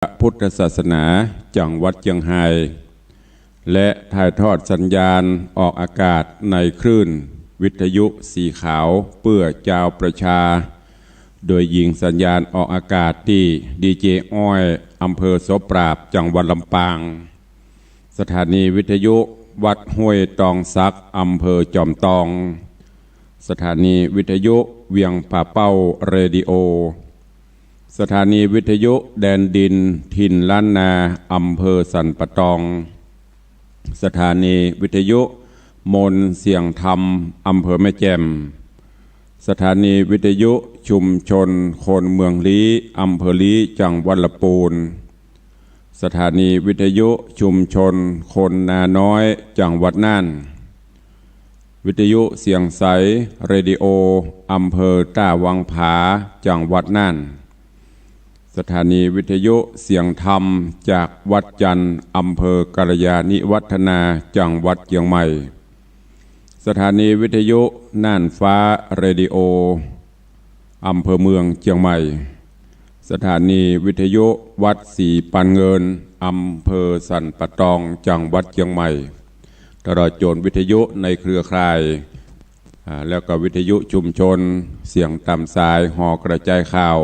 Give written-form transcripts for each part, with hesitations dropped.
พระพุทธศาสนาจังหวัดเชียงรายและถ่ายทอดสัญญาณออกอากาศในคลื่นวิทยุสีขาวเพื่อเจ้าประชาโดยยิงสัญญาณออกอากาศที่ดีเจอ้อยอำเภอโสปราบจังหวัดลำปางสถานีวิทยุวัดห้วยตองซักอำเภอจอมตองสถานีวิทยุเวียงป่าเป้าเรดิโอสถานีวิทยุแดนดินถิ่นล้านนาอำเภอสันปะตองสถานีวิทยุมนเสียงธรรมอำเภอแม่แจ่มสถานีวิทยุชุมชนคนเมืองลี้อำเภอลี้จังหวัดลำพูนสถานีวิทยุชุมชนคนนาน้อยจังหวัดน่านวิทยุเสียงใสเรดิโออำเภอต้าวังผาจังหวัดน่านสถานีวิทยุเสียงธรรมจากวัดจันทร์อำเภอกัลยาณิวัฒนาจังหวัดเชียงใหม่สถานีวิทยุน่านฟ้าเรดิโออำเภอเมืองเชียงใหม่สถานีวิทยุวัดศรีปันเงินอำเภอสันปะตองจังหวัดเชียงใหม่ตลอดจนวิทยุในเครือข่ายแล้วก็วิทยุชุมชนเสียงตามสายหอกระจายข่าว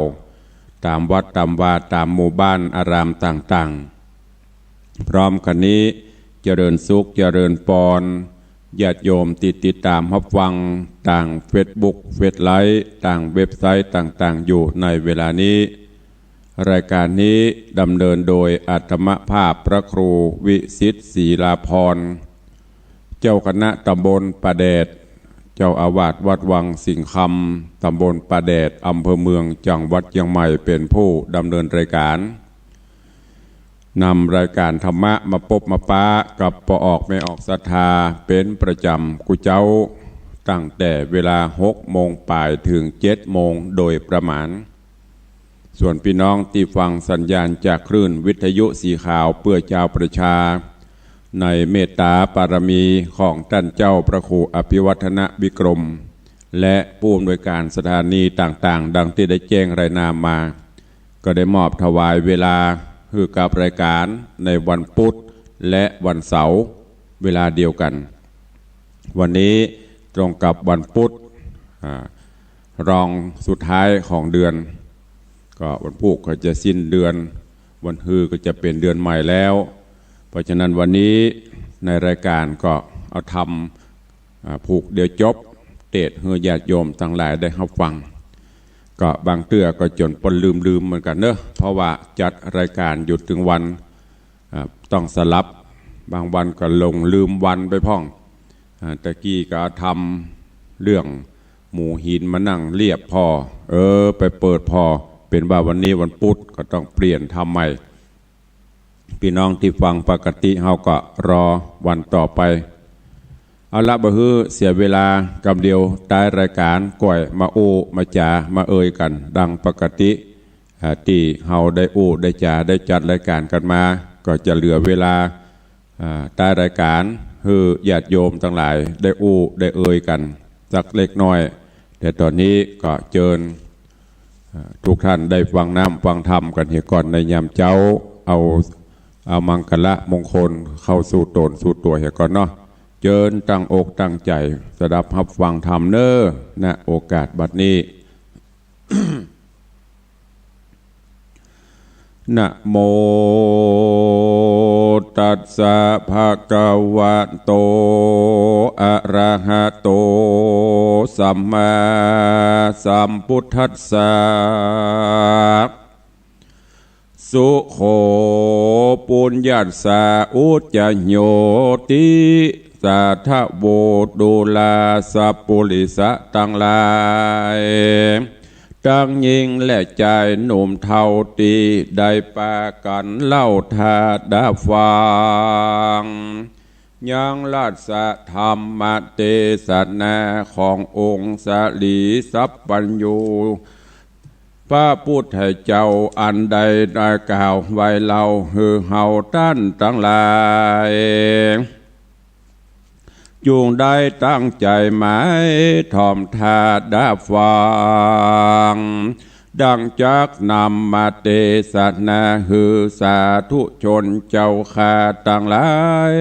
ตามวัดตามวาตามหมู่บ้านอารามต่างๆพร้อมกันนี้เจริญสุขเจริญปอนญาติโยมติดตามรับฟังต่างเฟซบุ๊กเฟซไลฟ์ต่างเว็บไซต์ต่างๆอยู่ในเวลานี้รายการนี้ดำเนินโดยอาตมภาพพระครูวิสิทธิ์ศรีลาภรณ์เจ้าคณะตำบลป่าแดดเจ้าอาวาสวัดวังสิงห์คำตำบลป่าแดดอำเภอเมืองจังหวัดเชียงใหม่เป็นผู้ดำเนินรายการนำรายการธรรมะมาพบมาป้ากับปออกไม่ออกศรัทธาเป็นประจำกุเจ้าตั้งแต่เวลา6 โมงป่ายถึง7 โมงโดยประมาณส่วนพี่น้องที่ฟังสัญญาณจากคลื่นวิทยุสีขาวเพื่อเจ้าประชาในเมตตาปารมีของท่านเจ้าพระครูอภิวัฒนวิกรมและผู้อำนวยการสถานีต่างๆดังที่ได้แจ้งรายนามมาก็ได้มอบถวายเวลาคือกับรายการในวันพุธและวันเสาร์เวลาเดียวกันวันนี้ตรงกับวันพุธรองสุดท้ายของเดือนก็วันพุธก็จะสิ้นเดือนวันฮือก็จะเป็นเดือนใหม่แล้วเพราะฉะนั้นวันนี้ในรายการก็เอาทำผูกเดียวจบเทศน์ให้ญาติโยมทั้งหลายได้รับฟังก็บางเตื้อก็จนปนลืมเหมือนกันเนอะเพราะว่าจัดรายการหยุดถึงวันต้องสลับบางวันก็ลงลืมวันไปพ่องตะกี้ก็ทำเรื่องหมู่หินมานั่งเรียบพอไปเปิดพอเป็นว่าวันนี้วันพุธก็ต้องเปลี่ยนทำใหม่พี่น้องที่ฟังปกติเฮาก็รอวันต่อไปเอาละบ่ฮือเสียเวลากำเดียวท้ายรายการก่อยมาโอมาจามาเอ่ยกันดังปกติที่เฮาได้โอได้จาได้จัดรายการกันมาก็จะเหลือเวลาท้ายรายการคือญาติโยมทั้งหลายได้โอได้เอ่ยกันสักเล็กน้อยแต่ตอนนี้ก็เชิญทุกท่านได้ฟังน้ำฟังธรรมกันเหี่ยก่อนในยามเจ้าเอามังคละมงคลเข้าสู่ตนสู่ตัวเหี่ยก่อนเนาะเจิญตั้งอกตั้งใจสดับรับฟังธรรมเน้อณโอกาสบัดนี้ นะโมตัสสะภะคะวะโตอะระหะโตสัมมาสัมพุทธัสสะสุโขปุญญัสสะอุจจโยติสัทธโวดุลาสัพปุริสะตั้งหลายตั้งยิงและใจหนุ่มเท่าตีได้ปากันเล่าทาดาฟังยังราชธรรมเทศนาขององค์สาลีสัพปัญญูพระพุทธเจ้าอันใดได้กล่าวไว้เล่าฮือเฮาท่านทั้งหลายจูงได้ตั้งใจหมายถ่อมทาดาฟัง ดังจักนำมาเตสนาหือสาธุชนเจ้าข้าต่างหลาย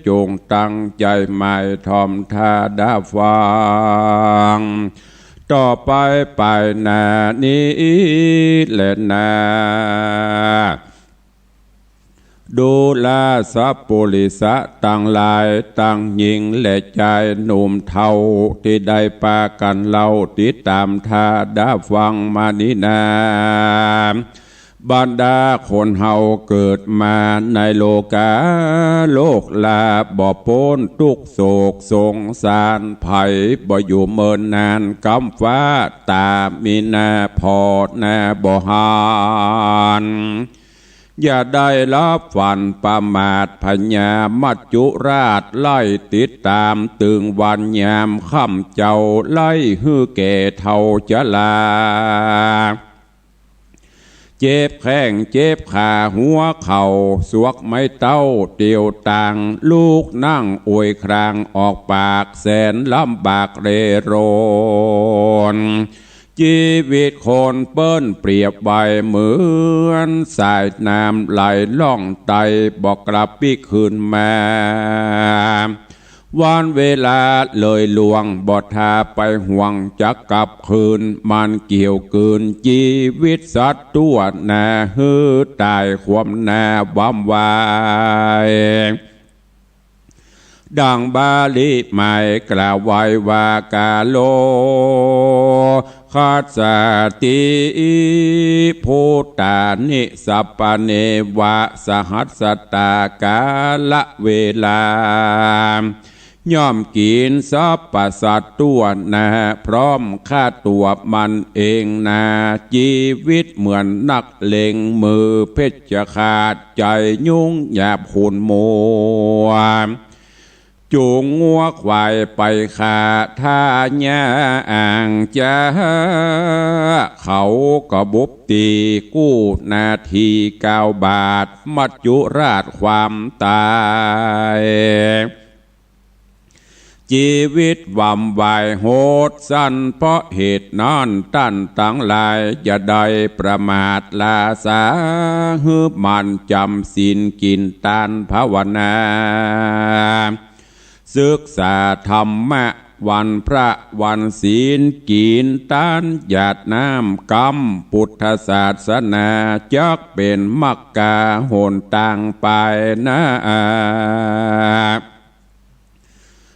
จงตั้งใจหมายทอมทาดาฟังต่อไปไปนานี้และนาดูแลสัพปุริสะต่างหลายต่างหญิงและชายหนุ่มเฒ่าที่ได้ปากันเล่าติดตามทาดาฟังมานินาบรรดาคนเฮาเกิดมาในโลกาโลกลาบ่พ้นทุกโศกสงสารภัยบ่อยู่เมินนานกำฟ้าตามีนาพอนาบ่หานอย่าได้รับฝันประมาทพญามัจจุราชไล่ติดตามตึงวันยามค่ำเจ้าไล่ฮือแก่เท่าจะลาเจ็บแข้งเจ็บขาหัวเข่าสวกไม่เต้าเตียวต่างลูกนั่งอวยครางออกปากแสนลำบากเรโรนชีวิตคนเปิ้นเปรียบใบเหมือนสายน้ำไหลล่องไตบอกกลับปีคืนมาวันเวลาเลยลวงบอดทาไปห่วงจะกลับคืนมันเกี่ยวเกินชีวิตสัตว์ตัวนาฮือตายความนาบ้ำวายดังบาลีหมายกล่าวไว้ว่ากาโลคัสสติภูตานิสัปปะเนวะสหัสสตากาละเวลาย่อมกินทรัพย์ประสัตตัวนาพร้อมฆ่าตัวมันเองนาชีวิตเหมือนนักเลงมือเพชรขาดใจยุ่งหยาบขุนมัวจูงงัวควายไปขาท่าญาอ่างจ้าเขาก็บุบตีกู้นาที9 บาทมัจจุราชความตายชีวิตวำวายโหดสั้นเพราะเหตุนั้นตั้นตั้งหลายอย่าได้ประมาทลาสาฮือมันจำศีลกินตานภาวนาศึกษาธรรมะวันพระวันศีลกินตานหยาดน้ำกำพุทธศาสนาจักเป็นมักกาโหนต่างไปนะ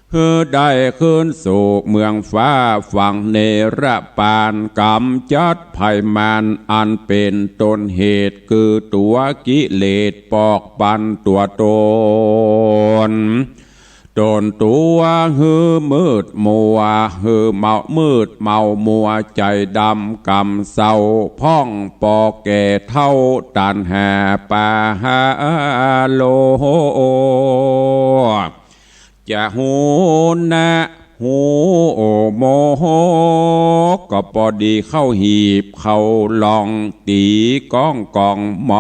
เพื่อได้ขึ้นสู่เมืองฟ้าฝั่งเนรปานกำจัดภัยมารอันเป็นต้นเหตุคือตัวกิเลสปอกปันตัวตนตัวหือมืดมัวหือเมามืดเมามัวใจดำกำเศร้าพ่องปอแก่เท่าตันหาปาหาโลจะหูนะหูโอโมโหก็พอดีเข้าหีบเข้าลองตีก้องกองม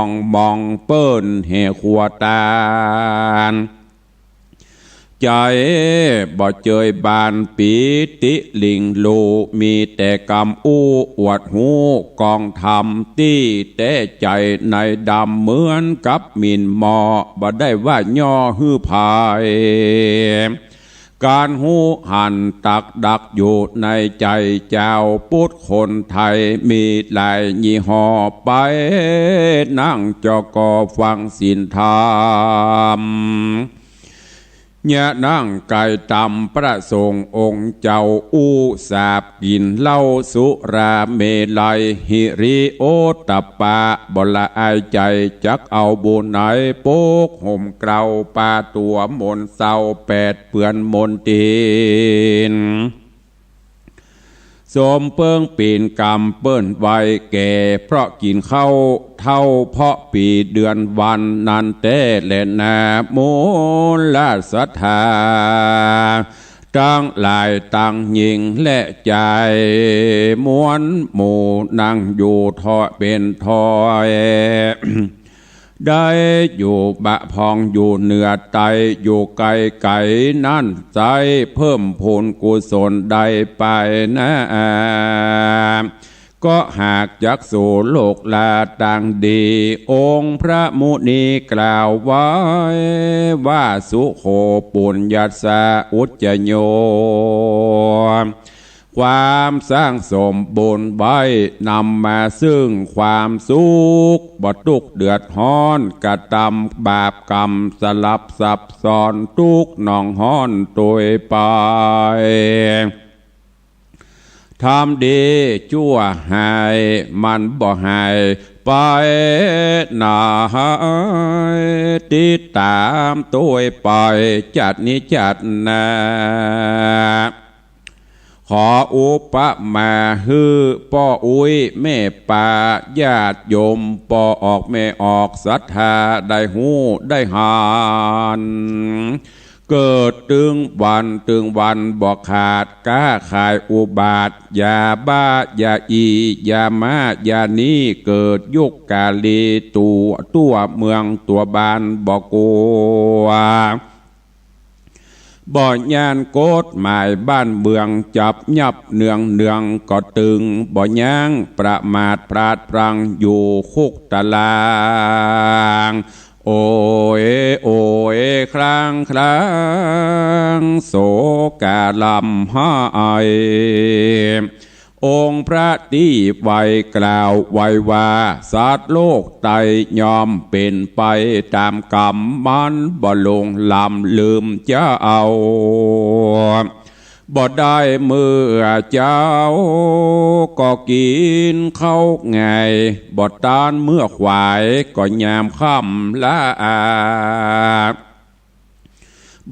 องเปิ้นเหขัวตาใจบ่เจยบานปีติลิงโลมีแต่กำอู้อวดหูกองทำตี้แต่ใจในดำเหมือนกับมินหมอบ่ได้ว่าย่อฮื้อภายการหูหันตักดักอยู่ในใจเจ้าพุทธคนไทยมีหลายยี่ห้อไปนั่งจอกอฟังศีลธรรมยะนั่งไก่ตำพระสงฆ์องค์เจ้าอู้สาบกินเหล้าสุราเมลัยหิริโอตปะบละอายใจจักเอาบุญไหนโปกห่มเกลาปาตัวมนเศร้าแปดเปือนมนตีนสมเปิงปีนกำเปิ้นไว้แก่เพราะกินข้าวเท่าเพราะปีเดือนวันนันเต้และนาโมลาศรัทธาตั้งหลายตั้งยิงและใจม้วนหมู่นั่งอยู่ทอเป็นทอยได้อยู่บะพองอยู่เหนือไตอยู่ไกลไก่นั่นใจเพิ่มพูนกุศลได้ไปนะ ก็หากจักสู่โลกลาต่างดีองค์พระมุนีกล่าวไว้ว่าสุโขปุญญัสสะอุจจโยความสร้างสมบูรณ์ไว้นำมาซึ่งความสุขบ่ทุกข์เดือดร้อนกระทำบาปกรรมสลับซับซ้อนทุกข์หนองห้อนตัวไปทำดีชั่วหายมันบ่หายไปนาติดตามตัวไปจัดนี้จัดนาขออุปมาฮือป่ออุ้ยแม่ป่าญาติโยมป่อออกแม่ออกศรัทธาได้หูได้หานเกิดตึงวันบอกขาดก้าขายอุบาทยาบ้ายาอียามา ยานี้เกิดยุคกาลีตัวเมืองตัวบานบอกกลัวบ่อยานโกฎหมายบ้านเมืองจับยับเนืองก็ตึงบ่ย่างประมาทพลาดพลังอยู่คุกตารางโอยครั้งโศกาลำหายองค์พระที่ไวกล่าวไว้ว่าสัตว์โลกไตยอมเป็นไปตามกรรมมันบ่ลงลำลืมจะเอาบ่ได้เมื่อเจ้าก็กินเข้าไงบ่ตานเมื่อขวายก็ยามค่ำละ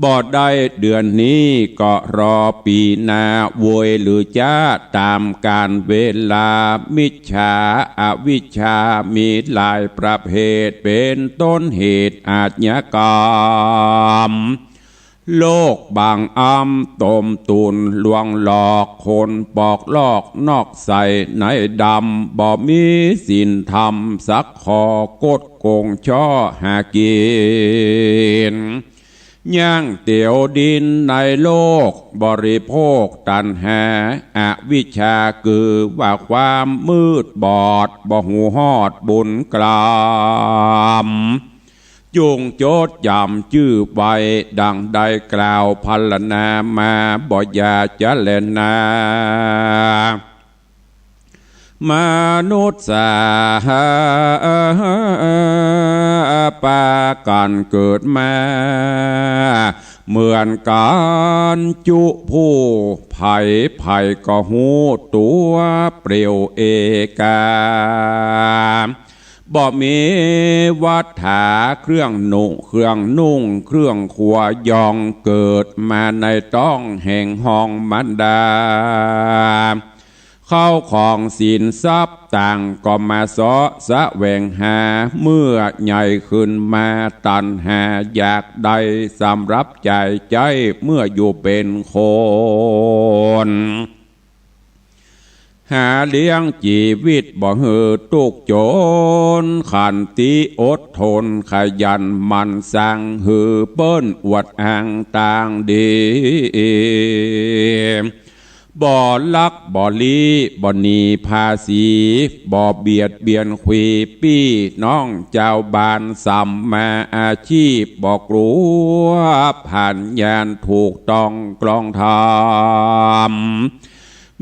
บ่ได้เดือนนี้ก็รอปีหน้าโวยหรือจ้าตามการเวลามิจฉาอวิชชามีหลายประเภทเป็นต้นเหตุอาชญากรรมโลกบางอ้ำต้มตุนลวงหลอกคนปอกลอกนอกใส่ในดำบ่มีศีลธรรมสักขอกดโกงช่อหากินย่างเตี๋ยวดินในโลกบริโภคตัณหาอวิชชาคือว่าความมืดบอดบ่หูฮอดบุญกรรมจุงโจทย์ยำชื่อไว้ดังได้กล่าวพรรณนามาบ่อยาจะเล่นนามนุษย์สาปากันเกิดมาเหมือนกันจุผู้ไผ่ก็หูตัวเปลี่ยวเอกาบ่มีวัฏฐาเครื่องนุ่งเครื่องขวายองเกิดมาในต้องแห่งห้องมันดาเข้าของสินทรัพย์ต่างก็มาสะแหวงหาเมื่อใหญ่ขึ้นมาตัณหาอยากได้สำรับใจเมื่ออยู่เป็นคนหาเลี้ยงชีวิตบ่หือตุกโจนขันติอดทนขยันมันสั่งหือเปิ้นอวดอ้างต่างดีบ่ลักบ่ลีบ่หนีภาษีบ่เบียดเบียนคุยปี้น้องเจ้าบ้านสัมมาอาชีพบ่กลัวผ่านยานถูกต้องกลองทำ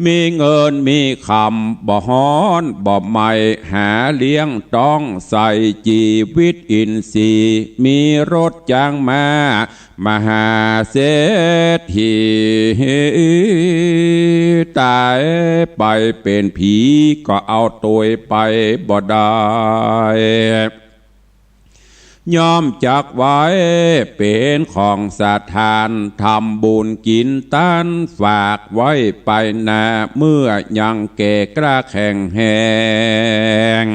มีเงินมีคำบ่ฮ้อนบ่ไม่หาเลี้ยงต้องใส่ชีวิตอินทรีย์มีรถจ้างมามหาเศรษฐีตายไปเป็นผีก็เอาตัวไปบ่ได้ยอมจักไว้เป็นของสาทานทำบุญกินตันฝากไว้ไปนาเมื่อยังแก่กล้าแข็งแหง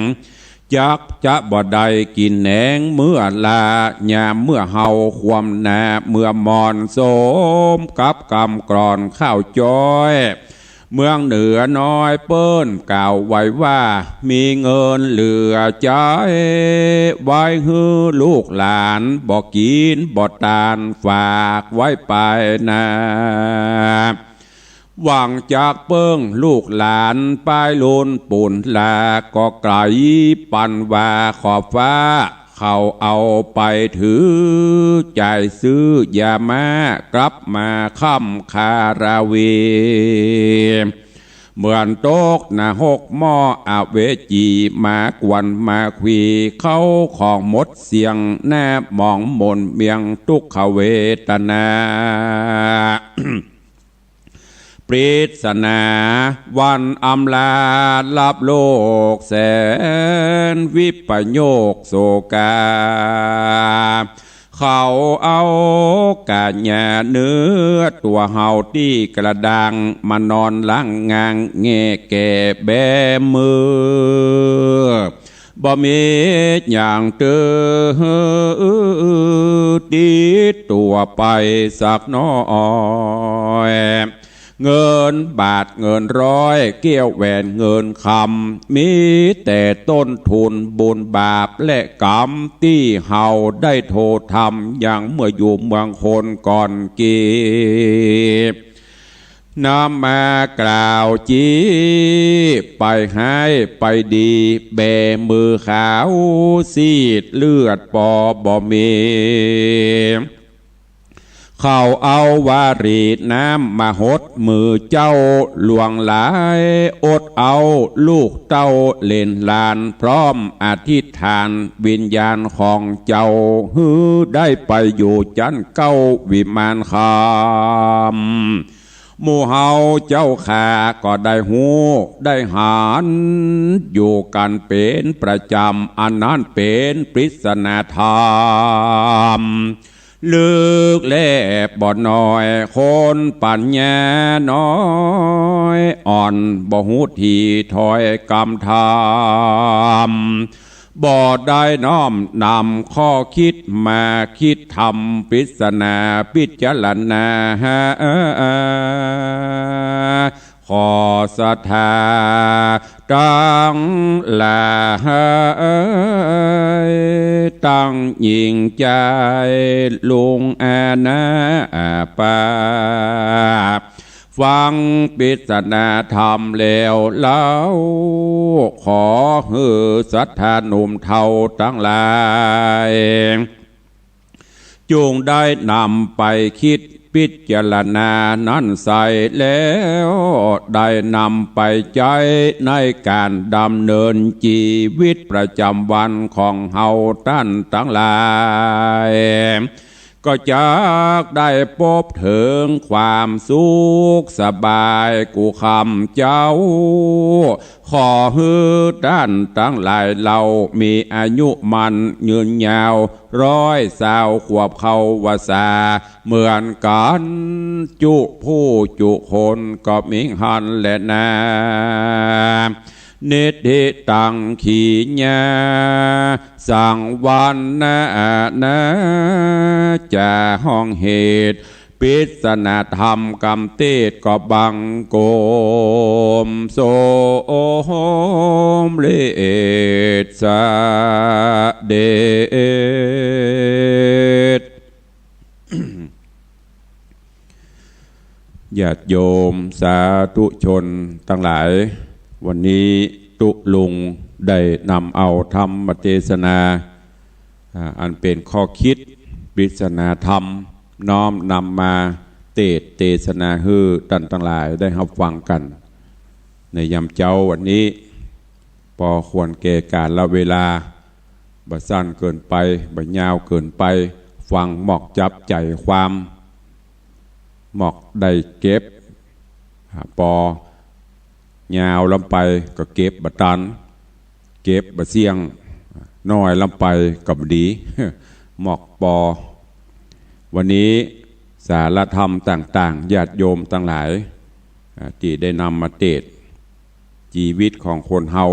จักจะบ่ได้กินแหนงเมื่อลายามเมื่อเฮาความนาเมื่อมอนโสมกับกำกรอนข้าวจ้อยเมืองเหนือน้อยเปิ้นกล่าวไว้ว่ามีเงินเหลือใจไว้ฮือลูกหลานบ่กินบ่ตานฝากไว้ไปนา หวังจากเปิ้งลูกหลานป้ายโลนปุ่นลาก็ไกลปันว่าขอบฟ้าเขาเอาไปถือจ่ายซื้อยามากลับมาค่ำคาราเวเหมือนโต๊กหน้าหกหม้ออาเวจีมากวนมาควีเข้าของมดเสียงแนบมองมนเมียงทุกขเวทนา ปริศนาวันอำลาลับโลกแสนวิปโยคโศกาเขาเอากาญาเนื้อตัวเฮาที่กระดังมานอนล้างงางเงแก่แบมือบ่มีอย่างเตือดีตัวไปสักน้อยเงินบาทเงินร้อยเกี้ยวแหวนเงินคำมีแต่ต้นทุนบุญบาปและกรรมที่เฮาได้โทษทำอย่างเมื่ออยู่เมืองคนก่อนกีบน้ำมากล่าวจีไปให้ไปดีแบมือขาวซีดเลือดปอบ่มีเขาเอาวารีน้ำมาหดมือเจ้าหลวงหลายอดเอาลูกเต้าเล่นลานพร้อมอธิษฐานวิญญาณของเจ้าฮือได้ไปอยู่จันเก้าวิมานคำหมู่เฮาเจ้าขาก็ได้หูได้หานอยู่กันเป็นประจำอันนั้นเป็นปริศนาธรรมลึกแลบบ่น้อยคนปัญญาน้อยอ่อนบ่หูทีถอยกำทำบ่ได้น้อมนำข้อคิดมาคิดทำปริศนาพิจารณาขอศรัทธาตั้งหลายตั้งยิ่งใจลุงอาณาปาฟังปริศนาธรรมแล้วเล่าขอฮือศรัทธาหนุ่มเทาทั้งหลายจงได้นำไปคิดพิจารณานั้นใส่แล้วได้นำไปใจในการดำเนินชีวิตประจำวันของเฮาท่านทั้งหลายก็จักได้พบถึงความสุขสบายกูคำเจ้าขอฮือด้านทั้งหลายเรามีอายุมันยืนยาว120 ขวบเข้าวาษาเหมือนกันจุผู้จุคนก็มิงหันและนานิธิตังขีญาสังวันนาจะห้องเหตุปริศนาธรรมกรรมเตศก็บังโกมโสมเลสะเดช ญาติโยมสาธุชนทั้งหลายวันนี้ตุลุงได้นำเอาธรรมเทศนาอันเป็นข้อคิดปริศนาธรรมน้อมนำมาเทศนาฮือท่านทั้งหลายได้รับฟังกันในยามเจ้าวันนี้พอควรแก่กาลเวลาบ่สั้นเกินไปบ่ยาวเกินไปฟังหมอกจับใจความหมอกได้เก็บปอยาวลำไปก็เก็บบะตันเก็บบะเสียงน้อยลำไปกับดีหมอกปอวันนี้สารธรรมต่างๆญาติโยมทั้งหลายที่ได้นำมาเทศชีวิตของคนเฮา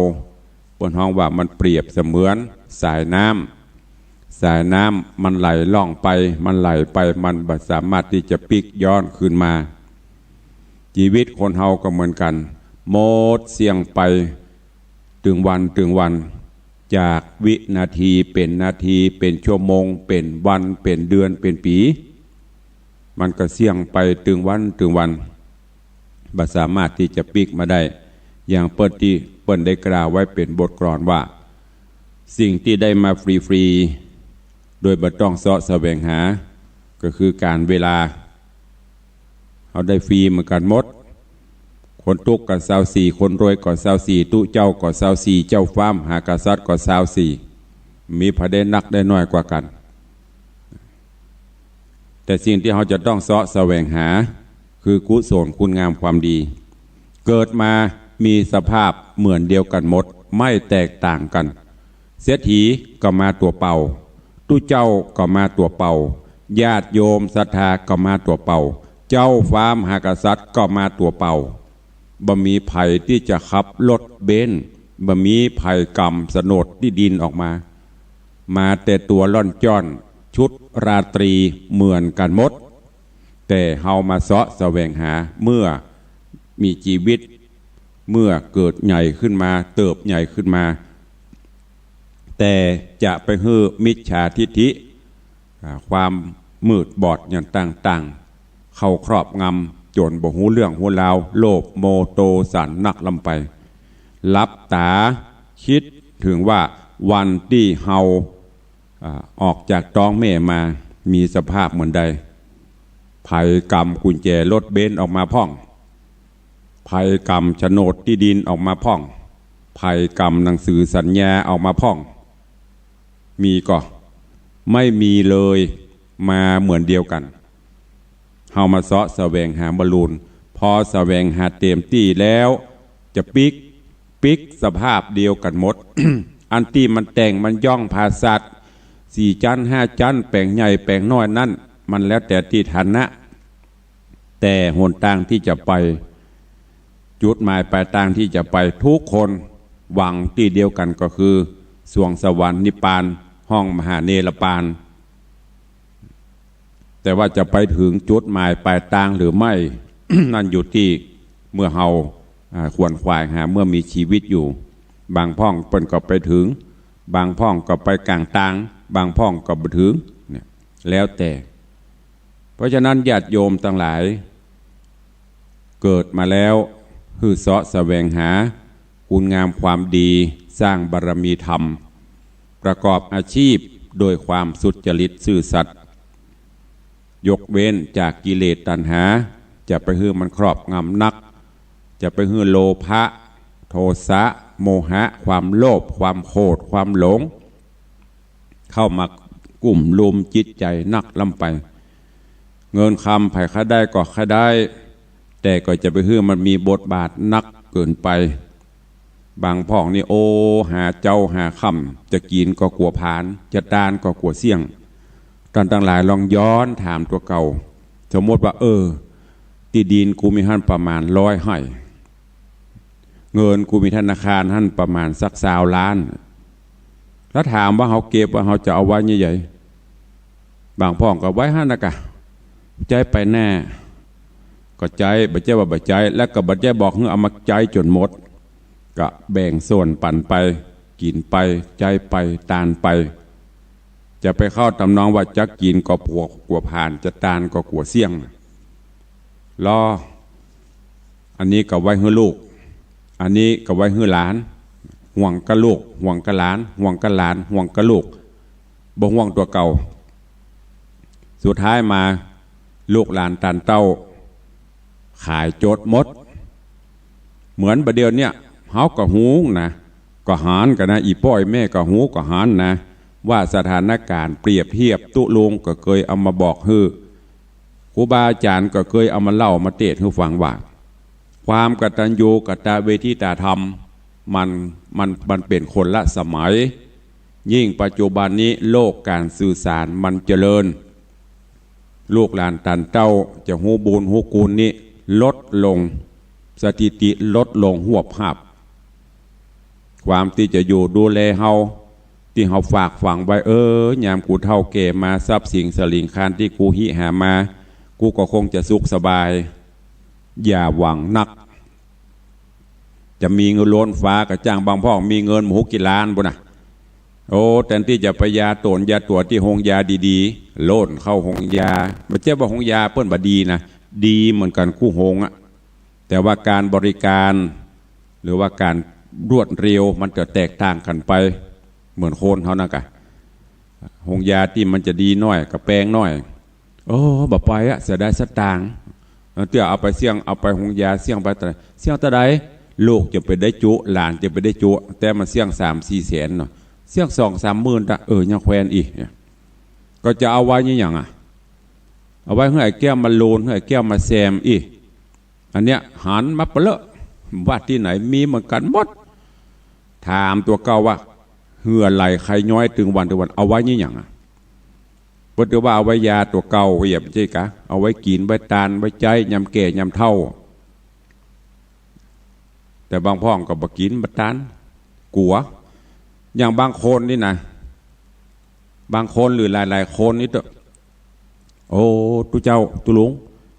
บนห้องว่ามันเปรียบเสมือนสายน้ำมันไหลล่องไปมันไหลไปมันบ่สามารถที่จะพลิกย้อนคืนมาชีวิตคนเฮาก็เหมือนกันหมดเสี่ยงไปถึงวันจากวินาทีเป็นนาทีเป็นชั่วโมงเป็นวันเป็นเดือนเป็นปีมันก็เสี่ยงไปถึงวัน บ่สามารถที่จะปิกมาได้อย่างเปิ้นได้กล่าวไว้เป็นบทกลอนว่าสิ่งที่ได้มาฟรีๆโดยบ่ต้องเสาะแสวงหาก็คือการเวลาเขาได้ฟรีเหมือนกันหมดคนทุกข์ก็24คนรวยก็24ตุเจ้าก็24เจ้าฟ้ามหากษัตริย์ก็24มีพระได้นักได้น้อยกว่ากันแต่สิ่งที่เขาจะต้องเสาะแสวงหาคือกุศลคุณงามความดีเกิดมามีสภาพเหมือนเดียวกันหมดไม่แตกต่างกันเศรษฐีก็มาตัวเป่าตุเจ้าก็มาตัวเป่าญาติโยมศรัทธาก็มาตัวเป่าเจ้าฟ้ามหากษัตริย์ก็มาตัวเป่าบ่มีไผ่ที่จะขับรถเบนซ์บ่มีไผ่กำสนดที่ดินออกมาแต่ตัวล่อนจ้อนชุดราตรีเหมือนกันหมดแต่เฮามาเสาะแสวงหาเมื่อมีชีวิตเมื่อเกิดใหญ่ขึ้นมาเติบใหญ่ขึ้นมาแต่จะไปฮื้อมิจฉาทิฐิความมืดบอดอย่างต่างๆเข้าครอบงำจนบ่ฮู้เรื่องฮู้ราวโลภโมโทสันนักลำไปลับตาคิดถึงว่าวันที่เฮาออกจากท้องแม่มามีสภาพเหมือนใดไผ่กำกุญแจรถเบนซ์ออกมาพ่องไผ่กำโฉนดที่ดินออกมาพ่องไผ่กำหนังสือสัญญาออกมาพ่องมีก็ไม่มีเลยมาเหมือนเดียวกันเฮามาเสาะแสวงหาบอลลูนพอแสวงหาเต็มที่แล้วจะปิกสภาพเดียวกันหมด อันที่มันแต่งมันย่องภาษา4 ชั้น 5 ชั้นแปลงใหญ่แปลงน้อยนั่นมันแล้วแต่ที่ฐานะแต่หนทางที่จะไปจุดหมายปลายทางที่จะไปทุกคนหวังที่เดียวกันก็คือสวงสวรรค์นิพพานห้องมหาเนรปานแต่ว่าจะไปถึงจุดหมายปลายทางหรือไม่ นั่นอยู่ที่เมื่อเฮาควรขวายหาเมื่อมีชีวิตอยู่บางพ่องเปิ้นก็ไปถึงบางพ่องก็ไปกลางทางบางพ่องก็บ่ถึงเนี่ยแล้วแต่เพราะฉะนั้นญาติโยมทั้งหลายเกิดมาแล้วคือเสาะแสวงหาคุณงามความดีสร้างบารมีธรรมประกอบอาชีพโดยความสุจริตซื่อสัตย์ยกเว้นจากกิเลสตัณหาจะไปฮื้อมันครอบงำนักจะไปฮื้อโลภะโทสะโมหะความโลภความโกรธความหลงเข้ามากลุ่มลุมจิตใจนักลำไปเงินคำไผ่ค่าได้ก็ค่าได้แต่ก็จะไปฮื้อมันมีบทบาทนักเกินไปบางพ่องนี่โอหาเจ้าหาคำจะกินก็กลัวผานจะดานก็กลัวเสี่ยงตอนต่างหลายลองย้อนถามตัวเก่าสมมติว่าที่ดินกูมีหั่นประมาณ100 ไร่เงินกูมีธนาคารหั่นประมาณสัก20 ล้านแล้วถามว่าเขาเก็บว่าเขาจะเอาไว้ใหญ่ๆบางพ่องก็ไว้หั่นนะกะใจไปแน่ก็ใจบัจเจ้ว่าบัจใจแล้วก็บัจเจ้บอกเฮ้เอามาใจจนหมดก็แบ่งส่วนปั่นไปกินไปใจไปตานไปจะไปเข้าตำนองว่าจะกินก็กลัวผ่านจะตานก็กลัวเสี่ยงรออันนี้ก็ไว้ให้ลูกอันนี้ก็ไว้ให้หลานห่วงกับลูกห่วงกับหลานห่วงกับหลานห่วงกับลูกบ่ห่วงตัวเก่าสุดท้ายมาลูกหลานตันเต้าขายโจดหมดเหมือนประเดี๋ยวเนี่ยเฮาก็หูนะก็หานกันนะอีป้อยแม่ก็หูก็หานนะว่าสถานการณ์เปรียบเทียบตุลุงก็เคยเอามาบอกฮื้อครูบาอาจารย์ก็เคยเอามาเล่ามาเทศน์ให้ฟังว่าความกตัญญูกตเวทีตาธรรมมันเป็นคนละสมัยยิ่งปัจจุบันนี้โลกการสื่อสารมันเจริญลูกหลานตันเต้าจะหูบุญหูกุลนี้ลดลงสถิติลดลงหวบหับความที่จะอยู่ดูแลเฮาที่เฮาฝากฝังไว้ยามกูเท่าแก่มาทรัพย์สิ่งสลิงคานที่กูหิหามากูก็คงจะสุขสบายอย่าหวังนักจะมีเงินล้นฟ้ากระจ้างบางพ่อมีเงินหมูกี่ล้านบุนะแทนที่จะไปยาตนยาตัวที่หงยาดีๆโล่นเข้าหงยาไม่ใช่ว่าหงยาเปิ้นบดีนะดีเหมือนกันคู่หง แต่ว่าการบริการหรือว่าการรวดเร็วมันจะแตกต่างกันไปเหมือนโคนเขานะกะหงยาที่มันจะดีน้อยกับแปลงน้อยโอ้บ่ไปอะเสียดายสตางค์เตี้ยเอาไปเสี่ยงเอาไปหงยาเสี่ยงไปแต่เสี่ยงแต่ใดลูกจะไปได้จุหลานจะไปได้จุแต่มันเสี่ยง3-4 แสนเนาะเสี่ยง2-3 หมื่นตะยังแควนอีกก็จะเอาไว้ยังอ่ะเอาไว้ให้แก้วมาโลนให้แก้วมาแซมอีอันเนี้ยหันมาเปลอะวัดที่ไหนมีเหมือนกันหมดถามตัวเก่าว่าเหือไหลใครย้อยถึงวันเอาไว้ยังอ่ะเพราะว่าเอาไว้ยาตัวเก่าเหยียบใช่กะเอาไว้กินไว้ตานไว้ใจยำแก่ยำเท่าแต่บางพ่องก็บ่กินบ่ตานกลัวอย่างบางคนนี่นะบางคนหรือหลายๆคนนี่เตอะโอ้ตุเจ้าตุลุง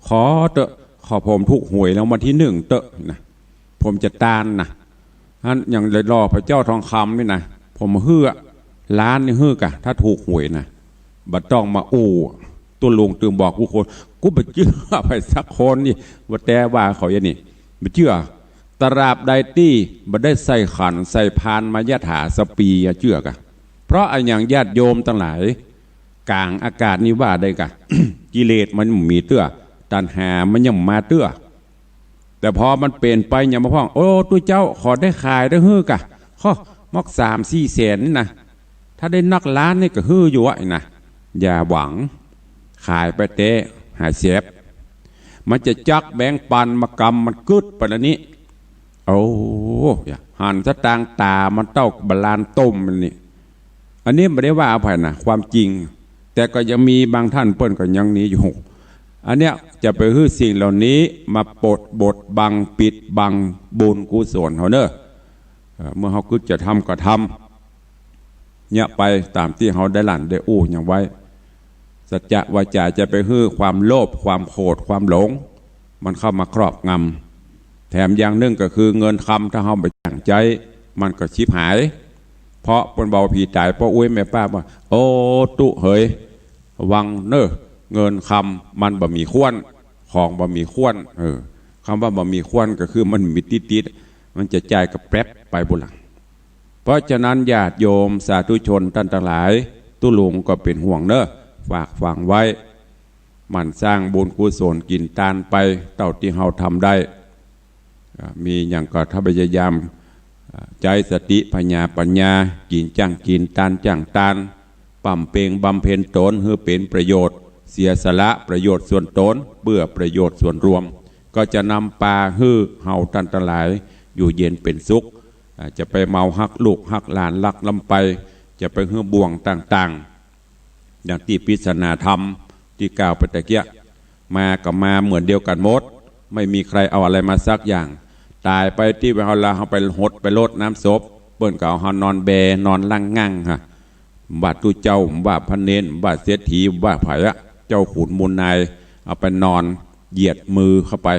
ขอเตอะขอผมถูกหวยแล้ววันที่1เตอะนะผมจะตานนะท่านอย่างเลยรอพระเจ้าทองคำนี่นะผมเฮือล้านนี่เฮือกะถ้าถูกหวยนะบัดต้องมาตัวลุงตื่นบอกผู้คนกูไปเชื่อไปสักคนนี่ว่าแต่ว่าเขาอย่างนี้ไม่เชื่อตราบใดที่บัดได้ใส่ขันใส่พานมายะถาสปีอย่าเชื่อกะเพราะอันอย่างญาติโยมทั้งหลายกลางอากาศนี่ว่าได้กะ กิเลสมันมีเตื้อตัณหามันยังมาเตื้อแต่พอมันเปลี่ยนไปอย่างมาพ่องโอ้ตัวเจ้าขอได้ขายได้ฮื้อกะข้อมอก3-4 แสนนี่นะถ้าได้นักล้านนี่ก็ฮื้ออยู่ไอ้นะอย่าหวังขายไปเตะหายเสียบมันจะจักแบงปันมากำมันกึดไปแล้วนี้โอ้หันสตางตามันเต้าบาลานต้มมันนี่อันนี้ไม่ได้ว่าอภัยนะความจริงแต่ก็ยังมีบางท่านเปิ้นก็ยังนี้อยู่อันเนี้ยจะไปฮื้อสิ่งเหล่านี้มาปดบดบังปิดบังบุญกุศลเขาเนอะเมื่อเขาคิดจะทำก็ทำเนี่ยไปตามที่เขาได้หลั่นได้อย่างไว้สัจจะวาจาจะไปฮื้อความโลภความโกรธความหลงมันเข้ามาครอบงำแถมอย่างหนึ่งก็คือเงินคำถ้าเขาไปจังใจมันก็ชิบหายเพราะปนเบาผีตายเพราะอุ้ยแม่ป้าว่าโอ้ตุเหยวังเนอเงินคำมันบ่มีขวนของบ่มีขวนคำว่าบ่มีขวนก็คือมันมีติดมันจะจ่ายกับแป๊บไปบุหลังเพราะฉะนั้นญาติโยมสาธุชนท่านทั้งหลายตุลุงก็เป็นห่วงเนอฝากฝังไว้มันสร้างบุญกุศลกินตานไปเท่าที่เราทำได้มีอย่างก็ถ้าพยายามใจสติปัญญากินจ้างกินตานจ้างตานปั่มเปงบำเพ็ญตนเพื่อเป็นประโยชน์เสียสละประโยชน์ส่วนตนเพื่อประโยชน์ส่วนรวมก็จะนำปลาฮื้อเฮาทันตหลายอยู่เย็นเป็นสุขจะไปเมาฮักลูกฮักหลานลักลำไปจะไปฮื้อบ่วงต่างๆอย่างที่ปริศนาธรรมที่กล่าวไปตะเกียมากับมาเหมือนเดียวกันหมดไม่มีใครเอาอะไรมาซักอย่างตายไปที่เวลาเขาไปหดไปลดน้ำศพเปิ้นเก่าเขานอนแบนอนลั่งงั่งฮะบาดตุเจ้าบาดพันเนนบาดเสียถีบาดไผ่ะเจ้าขุนมูลนายเอาไปนอนเหยียดมือเข้าไป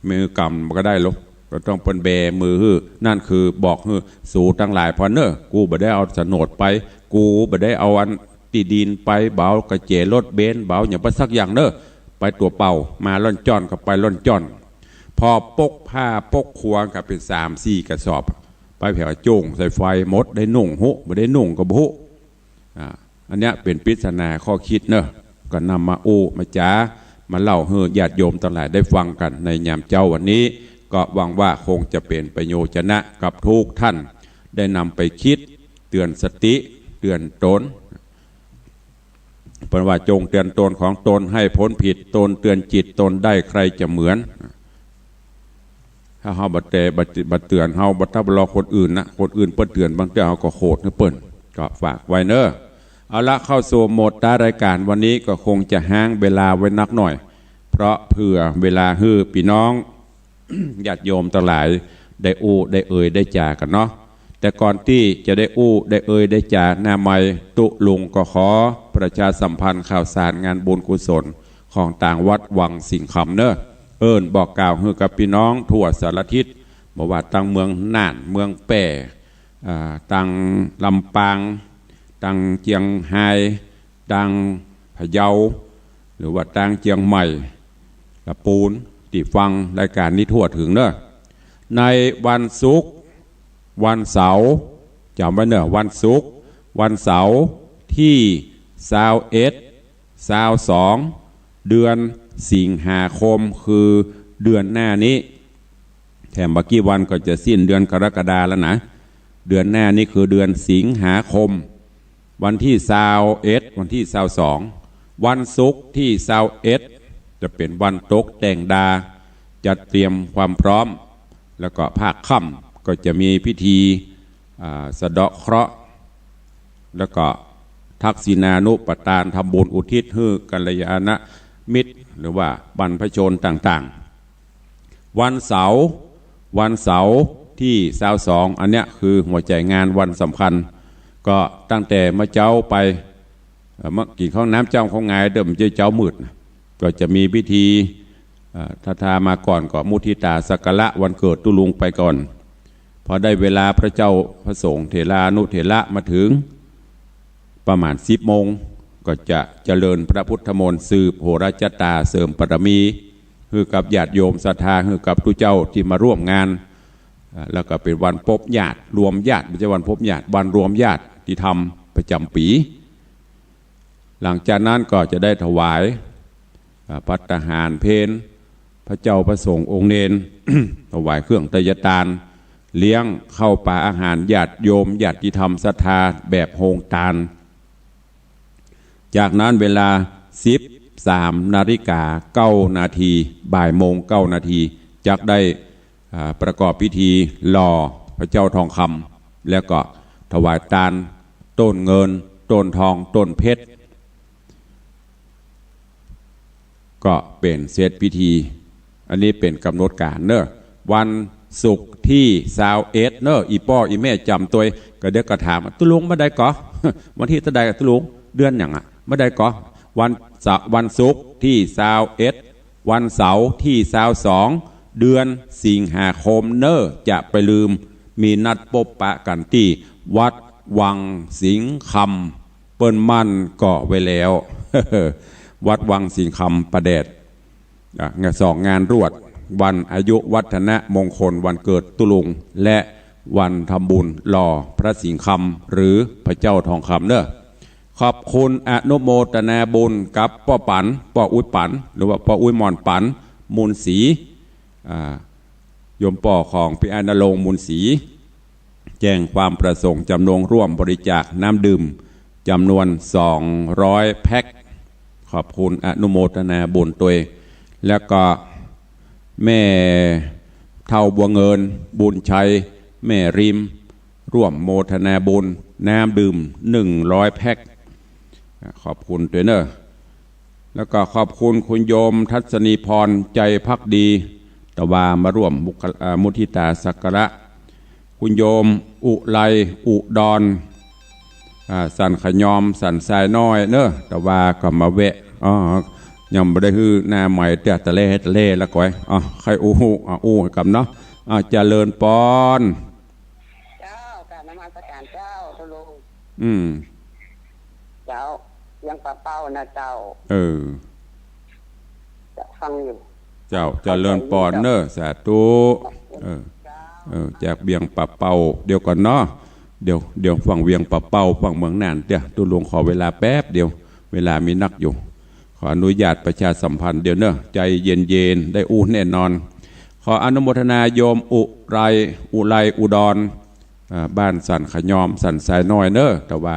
มือกำมันก็ได้หรอกก็ต้องเป็นแบมือนั่นคือบอกสู่ทั้งหลายพอเนอกูบ่ได้เอาโฉนดไปกูบ่ได้เอาอันตีดินไปเบากระเจรถเบนเบาอย่างไปสักอย่างเนอไปตัวเป่ามาล่อนจ้อนกับไปล่อนจ้อนพอปกผ้าปกครัวกับเป็น3-4 กระสอบไปแผ่โจ่งใส่ไฟมดได้นุ่งหุบ่ได้นุ่งกับหุอันนี้เป็นปริศนาข้อคิดเนอะก็นำมามาจ้ามาเล่าให้ญาติโยมทั้งหลายได้ฟังกันในยามเจ้าวันนี้ก็หวังว่าคงจะเป็นประโยชนะกับทุกท่านได้นำไปคิดเตือนสติเตือนตนเป็นว่าจงเตือนตนของตนให้พ้นผิดตนเตือนจิตตนได้ใครจะเหมือนถ้าเฮาบัดเตือนเฮาบัดถ้ารอคนอื่นนะคนอื่นเปิ้นเตือนบางทีเฮาก็โคตรเปิ้นก็ฝากไว้เนอะเอาละเข้าสู่โหมดรายการวันนี้ก็คงจะห้างเวลาไว้นักหน่อยเพราะเผื่อเวลาพี่น้อง ญาติโยมทั้งหลายได้ได้ได้จากันเนาะแต่ก่อนที่จะได้ได้ได้จาหน้าไม้ตุลุงก็ขอประชาสัมพันธ์ข่าวสารงานบุญกุศลของต่างวัดวังสิงห์คำเนอะบอกกล่าวกับพี่น้องทั่วสารทิศบอกว่าตั้งเมืองน่านเมืองแป่ตั้งลำปางตั้งเจียงไฮ้ตั้งพะเยาหรือว่าตั้งเจียงใหม่ละปูน ที่ฟังรายการนี้ทั่วถึงเนอะในวันศุกร์วันเสาร์จำไว้เนอะวันศุกร์วันเสาร์ที่21 22เดือนสิงหาคมคือเดือนหน้านี้แถมบักกี้วันก็จะสิ้นเดือนกรกฎาแล้วนะเดือนหน้านี้คือเดือนสิงหาคมวันที่21วันที่22วันศุกร์ที่21จะเป็นวันตกแต่งดาจัดเตรียมความพร้อมแล้วก็ภาคค่ำก็จะมีพิธีสะเดาะเคราะห์แล้วก็ทักษิณานุปทานทำบุญอุทิศให้กัลยาณมิตรหรือว่าบรรพชนต่างๆวันเสาร์ที่22อันเนี้ยคือหัวใจงานวันสำคัญก็ตั้งแต่มาเจ้าไปเมื่อกินข้าวน้ำเจ้าของไงเดิมเจ้ามืดก็จะมีพิธีทามาก่อนก็มุทิตาสักการะวันเกิดตุลุงไปก่อนพอได้เวลาพระเจ้าพระสงฆ์เถรานุเถระมาถึงประมาณ10 โมงก็จะเจริญพระพุทธมนต์สืบโหราจตาเสริมปรมีคือกับญาติโยมศรัทธาคือกับทุกเจ้าที่มาร่วมงานแล้วก็เป็นวันพบญาติรวมญาติไม่ใช่วันพบญาติวันรวมญาติที่ทำประจำปีหลังจากนั้นก็จะได้ถวายภัตตาหารเพลพระเจ้าพระสงฆ์องค์เนร ถวายเครื่องไตรยตานเลี้ยงเข้าป่าอาหารญาติโยมญาติธรรมศรัทธาแบบโฮงตาลจากนั้นเวลา13 นาฬิกา 9 นาทีบ่ายโมง 9 นาทีจักได้ประกอบพิธีหล่อพระเจ้าทองคำแล้วก็ถวายทานต้นเงินต้นทองต้นเพชรก็เป็นเสร็จพิธีอันนี้เป็นกำหนดการเนอะวันศุกร์ที่21เนอะอีป้ออีแม่จำตัวก็เด็กก็ถามตุลุงมาได้ก่อ วันที่ตะใดตุลุงเดือนอย่างอ่ะมาได้ก่อวันศุกร์ที่21วันเสาร์ที่22เดือนสิงหาคมเนอะจะไปลืมมีนัดพบปะกันที่วัดวังสิงคำเปิ้นมั่นเกาะไว้แล้ว วัดวังสิงคำประเดชงานรวดวันอายุวัฒนมงคลวันเกิดตุลุงและวันทำบุญหล่อพระสิงคำหรือพระเจ้าทองคำเนอะขอบคุณอนุโมทนาบุญกับป้อปันป้ออุ้ยปันหรือว่าป้ออุ้ยมอนปันมูลศรีโยมป่อของพี่อานรงค์มูลศรีแจ้งความประสงค์จำนวนร่วมบริจาคน้ำดื่มจำนวน200 แพ็คขอบคุณอนุโมทนาบุญตัวเองแล้วก็แม่เท่าบัวเงินบุญชัยแม่ริมร่วมโมทนาบุญน้ำดื่ม100 แพ็คขอบคุณด้วยเนอะแล้วก็ขอบคุณคุณโยมทัศนีพรใจพักดีตะวามาร่วมมุทิตาสักการะคุณโยมอุไลอุดรสันขยอมสันทรายน้อยเนอะตะวาก็มาแวะยังไม่ได้ฮือหน้าใหม่เตะตะเล่แล้วก้อยใครอู้กับเนาะเจริญปอนเจ้าการนมัสการเจ้าตุลุงเจ้ายังปะเป้านะเจ้าจะฟังอยู่เจ้าเจริญปอนเนอะสาธุจากเบียงปะเป้าเดี๋ยวก่อนเนาะเดี๋ยวฟังเวียงปะเป้าฟังเมืองน่านเดี๋ยวตุลุงขอเวลาแป๊บเดียวเวลามีนักอยู่ขออนุญาตประชาสัมพันธ์เดี๋ยวเนอะใจเย็นได้อู้แน่นอนขออนุโมทนาโยมอุไรอุดรบ้านสันขยอมสันทรายน้อยเนอะแต่ว่า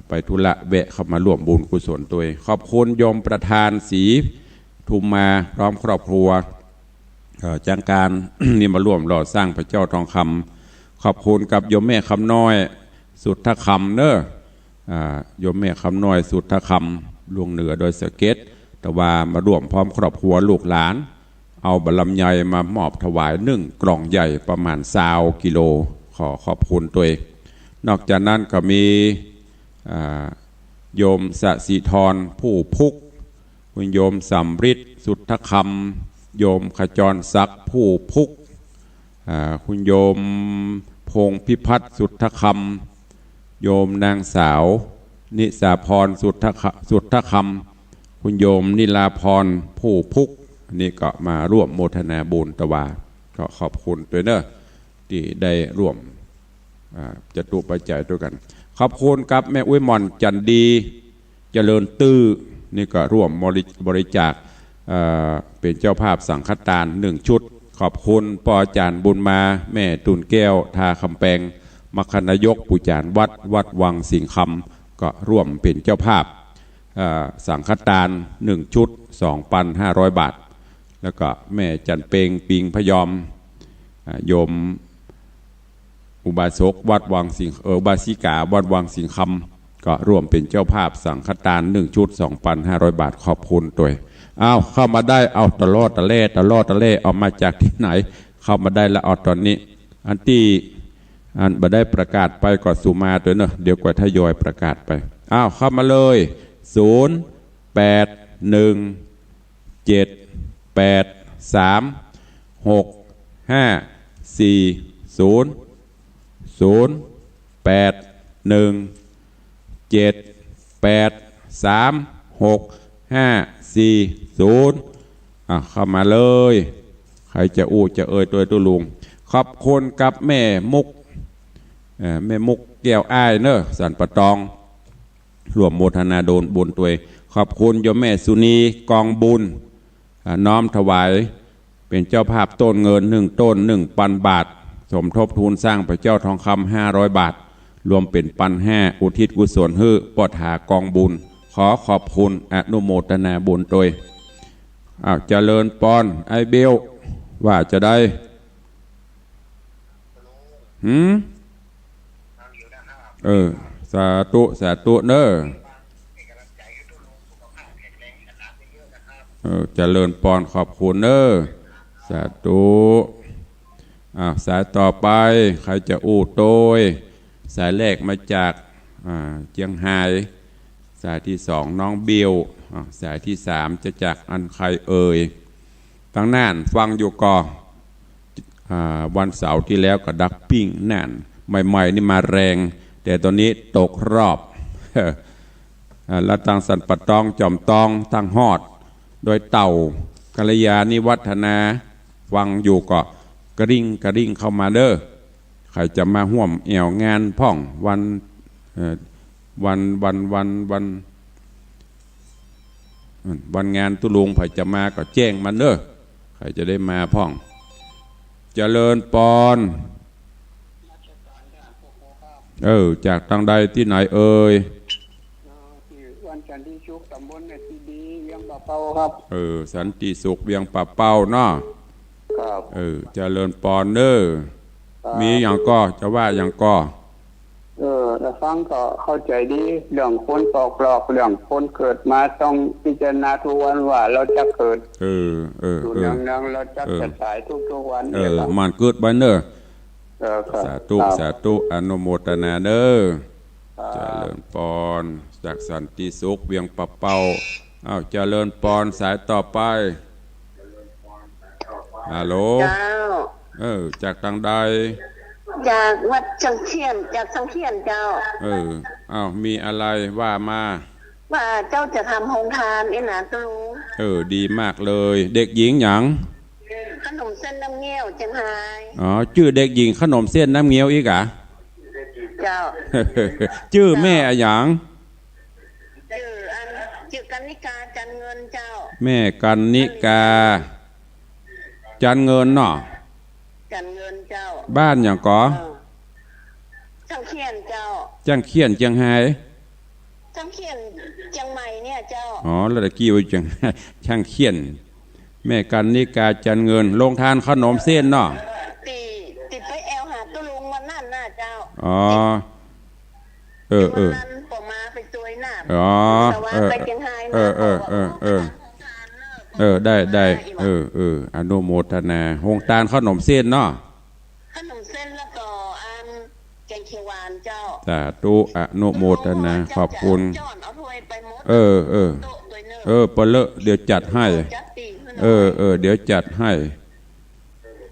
ไปธุระแวะเข้ามาร่วมบุญกุศลตัวขอบคุณโยมประธานศรีทุมมาพร้อมครอบครัวจังการ นี่มาร่วมหล่อสร้างพระเจ้าทองคำขอบคุณกับโยมแม่คำน้อยสุทธคำเนอะโยมแม่คำน้อยสุทธคำลวงเหนือโดยสเก็ตแต่ว่ามาร่วมพร้อมครอบครัวลูกหลานเอาบะลำไยมามอบถวาย1 กล่องใหญ่ประมาณ20 กิโลขอบคุณตัวเองนอกจากนั้นก็มีโยมสศิธรผู้พุกคุณโยมสำริดสุทธคำโยมขจรศักดิ์ผู้พุกคุณโยมพงพิพัฒน์สุทธคำโยมนางสาวนิสาพรสุทธคำคุณโยมนิลาพรผู้พุก นี่ก็มาร่วมโมทนาบุญตะวาก็ขอบคุณด้วยเนอะที่ได้ร่วมจตุปัจจัยด้วยกันขอบคุณกับแม่อุ้ยมอนจันดีเจริญตื้อนี่ก็ร่วมบริจาคเป็นเจ้าภาพสังฆทาน1 ชุดขอบคุณปออาจารย์บุญมาแม่ตุนแก้วทาคำแปงมคณายกปุจารวัดวังสิงคำก็ร่วมเป็นเจ้าภาพสังฆทาน1 ชุด 2,500 บาทแล้วก็แม่จันเปงปิงพยอมโยมอุบาสกวัดวังสิงอุบาสิกาวัดวังสิงคำก็ร่วมเป็นเจ้าภาพสังฆทาน1 ชุด 2,500 บาทขอบคุณตัวอ้าวเข้ามาได้เอาตลอดตะเล่เอามาจากที่ไหนเข้ามาได้แล้วเอาตอนนี้อันที่อันบ่ได้ประกาศไปก่อนสุมาตัวเนอะเดี๋ยวกว่าทยอยประกาศไปอ้าวเข้ามาเลยเข้ามาเลยใครจะอู้จะเอ่ยตัวลุงขอบคุณกับแม่มุกแก้วอ้ายเนอะสันปะตองรวมโมทนาโดนบุญตัวขอบคุณโยมแม่สุนีกองบุญน้อมถวายเป็นเจ้าภาพต้นเงิน1 ต้น 1,000 บาทสมทบทุนสร้างพระเจ้าทองคำ500 บาทรวมเป็น1,500อุทิศกุศลให้ปอดหากองบุญขอขอบคุณอนุโมทนาบุญตัวเจริญปอนไอเบลว่าจะได้สาธุเนอะเจริญปอนขอบคุณเนอะสาธุสายต่อไปใครจะอู้โตยสายแรกมาจากเจียงไฮ้สายที่2น้องเบียวสายที่3จะจากอันใครเอ่ยตั้งน่านฟังอยู่ก่อวันเสาร์ที่แล้วก็ดักปิ้งน่านใหม่ๆนี่มาแรงแต่ตอนนี้ตกรอบแล้วตั้งสันปะตองจอมตองตั้งฮอดโดยเต่ากัลยาณิวัฒนาฟังอยู่ก็กระริ่งเข้ามาเด้อใครจะมาห่วมแอวงานพ่องวันงานตุลุงใครจะมาก็แจ้งมันเด้อใครจะได้มาพ่องเจริญปอนจากทางใดที่ไหนเอ่ยวันจันทร์ที่ชุกตำบลในทีดีเวียงปะเป้าครับสันติสุขเวียงปะเป้าเนาะครับเจริญปอนเด้อมีอย่างก็จะว่าอย่างก็แต่ฟังก็เข้าใจดีเรื่องคนตอกหลอกเรื่องคนเกิดมาต้องพิจารณาทุกวันว่าเราจะเกิดอยู่นังเราจะตายทุกวันมันเกิดบ้านเนอะสาธุอนุโมทนาเด้อเจริญปอนจากสันติสุขเวียงปะเป้าเจริญปอนสายต่อไปฮัลโหลจากทางใดจากวัดสังเขียนจากสังเขียนเจ้ามีอะไรว่ามาว่าเจ้าจะทำโรงทานนี่นะตุลุงดีมากเลยเด็กหญิงหยังขนมเส้นน้ำเงี้ยวจังไห้ชื่อเด็กหญิงขนมเส้นน้ำเงี้ยวอีกอ่ะเจ้าชื่อแม่หยังชื่อกันนิกาจันเงินเจ้าแม่กันนิกาจันเงินเนาะจันเงินเจ้าบ้านอย่างก่อจังเขียนเจ้าจังเขียนจังไห้จังเขียนจังใหม่เนี่ยเจ้าแล้วตะกี้ว่าจังเขียนแม่กันนิกาจันเงินลงทานขนมเส้นเนาะติดไปแอลหาตุลุงวันนั่นน่ะเจ้าวันนั้นผมมาไปตัวยหน้าไปเชียงไฮ้ได้อนุโมทนาโฮงตาลขนมเส้นเนาะขนมเส้นแล้วก็แกงเขียวหวานเจ้าสาธุอนุโมทนาขอบคุณเปเลอะเดี๋ยวจัดให้เดี๋ยวจัดให้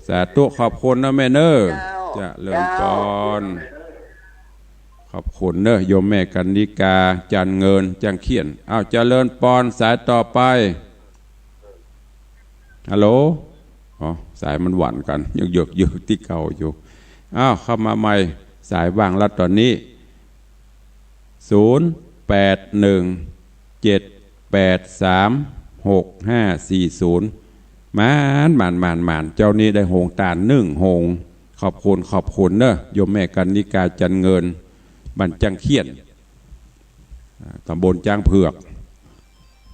สาธุขอบคุณนะแม่เนอจะเริ่มปอนขอบคุณเนอะโยมแม่กันนิกาจันเงินจังเขียนจะเริ่มปอนสายต่อไป ฮัลโหลอ๋อสายมันหวั่นกันยังเยอะที่เก่าอยู่อ้าวเข้ามาใหม่สายว่างแล้วตอนนี้0817836540มานเจ้านี้ได้โหงตาล1โหงขอบคุณเนอะโยมแม่กันนิกาจันเงินบันจังเขียนตำบลจางเผือก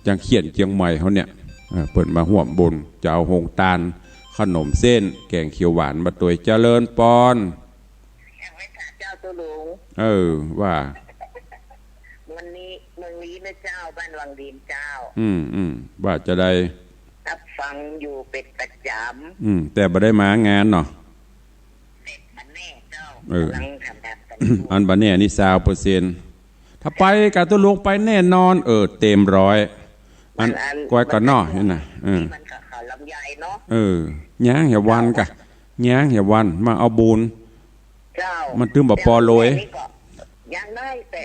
จังเขียนเชียงใหม่เขาเนี่ยเปิดมาห่วมบนจะเอาโหงตาลขนมเส้นแกงเขียวหวานมาตัวเจริญปอนเจ้าตัวหลวงว่าวันนี้เมืองนี้นะเจ้าบ้านวังดินเจ้าว่าจะได้รับฟังอยู่เป็นประจำแต่บ่ได้มางานเนาะเสร็จมันแน่เจ้าอันบันแน่นี่20%ถ้าไปกับตัวลงไปแน่นอนเต็ม100อันก้อยกันนอเห็นน่ะมันก็ข่าวลำไยเนาะย่างเหี่ยวันกะย่างเหี่ยวันมาเอาบุญเจ้ามันตึมบ่ปอโลยยังได้แต่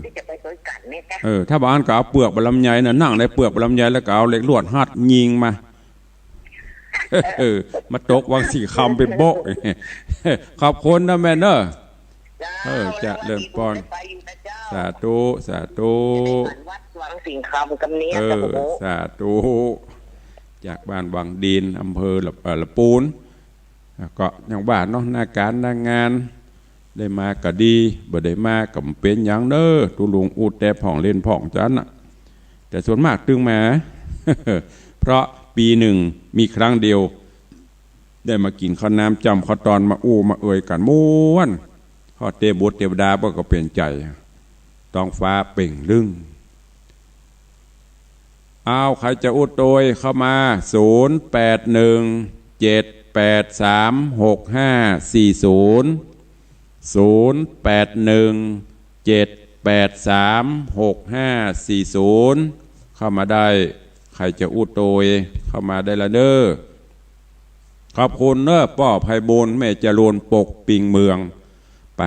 ที่จะไปสวยกันนี่แกถ้าบ้านก็เอาเปลือกบะลำไยน่ะนั่งในเปลือกบะลำไยแล้วก็เอาเหล็กลวดหัดยิงมามาตกวางสี่คำเป็นโบ๊ะขอบคุณนะแม่เนอะจะเริ่มปอนสาธุวัดวังสิ่งคำกันนี้สาธุจากบ้านวังดินอำเภอละปูนก็อย่างบ้านเนาะหน้าการหน้างานได้มาก็ดีบ่ได้มาก็เป็นอย่างเด้อตุลุงอูดแต่ผ่องเล่นผ่องจันน่ะแต่ส่วนมากตึงมา เพราะปีหนึ่งมีครั้งเดียวได้มากินข้าวน้ำจำข้าวตอนมาอู้มากันม้วนข้อเตบุตรเทวดาก็เปลี่ยนใจท้องฟ้าเปล่งลึงใครจะอุดโดยเข้ามา0817836540เข้ามาได้ใครจะอุดโดยเข้ามาได้ละเด้อขอบคุณเนอะป้อไพบูลย์แม่จรูนปกปิงเมืองป่า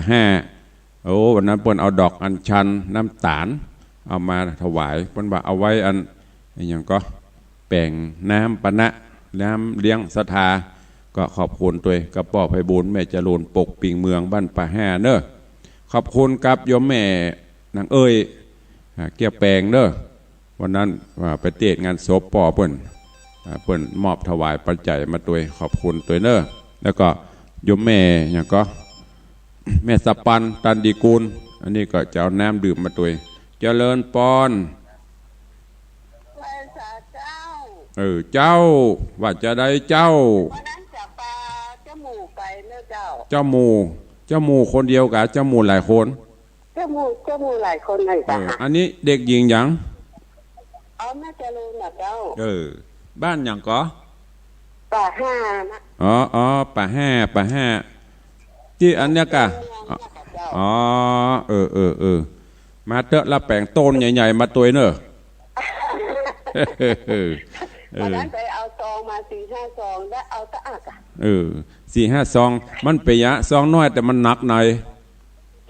5วันนั้นเปิ้นเอาดอกอัญชันน้ำตาลเอามาถวายเปิ้นว่าเอาไว้อันอย่างก็แป่งน้ำปะนะน้ำเลี้ยงศรัทธาก็ขอบคุณตัวกับป้อไพบูลย์แม่จรูนปกปิงเมืองบ้านป่า5เนอะขอบคุณกับโยมแม่นางเกี่ยวแปลงเนอะวันนั้นไปเตะงานศพป้อเปิ้นมอบถวายปัจจัยมาตัวขอบคุณตัวเนอะแล้วก็โยมแม่อย่างก็แม่สปันตันดีกูลอันนี้ก็จะเอาน้ำดื่มมาตัวเจริญปอนเจ้าว่าจะได้เจ้าวันนั้นจะปลาเจ้าหมูไก่เนอะเจ้าเจ้าหมูคนเดียวกับเจ้าหมูหลายคนเจ้าหมูหลายคนเลยจ้ะอันนี้เด็กหญิงหยังแม่จะรู้นะเจ้าบ้านหยังก็ป่า5นะป่าห้าที่อันเนี้ยกะมาเตอะละแปลงต้นใหญ่ๆมาตัวเนอะวันนั้นไปเอาซองมา4-5 ซองแล้วเอาตะอัก4-5 ซองมันไปยะซองน้อยแต่มันหนักหน่อย